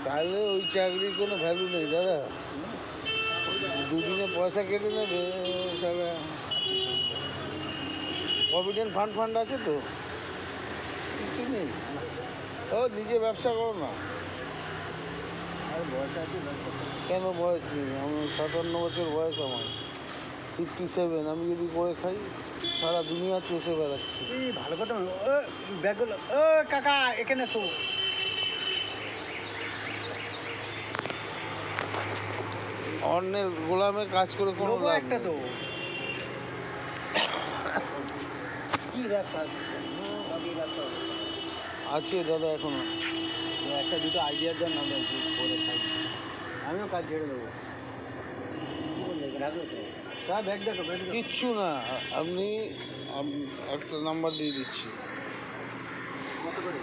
তাহলে ওই চাকরির কোনো ভ্যালু নেই দাদা। দুদিনে পয়সা কেটে নেবে। প্রভিডেন্ট ফান্ড আছে তো? কিছু নেই। ও নিজে ব্যবসা করো না। আর বয়স আছে? কেন বয়স নেই? আমার 57 বছর বয়স, আমার 57। আমি যদি করে খাই সারা দুনিয়া চষে বেড়াচ্ছি। এই ভালো কথা। ও ব্যাগগুলো, ও কাকা এখানে এসো। অন্যের গোলামে কাজ করে কোনো লোগো লাভ একটা নেই। তো কি ব্যবসা আছে দাদা এখনো। একটা দুটো আইডিয়ার জন্য আমরা করে খাই। আমিও কাজ ছেড়ে দেবো। কি বললে রাখবে তো? হ্যাঁ ব্যাগ দেখো, ব্যাগ দেখো। কিচ্ছু না, আপনি একটা নাম্বার দিয়ে দিচ্ছি। কত করে?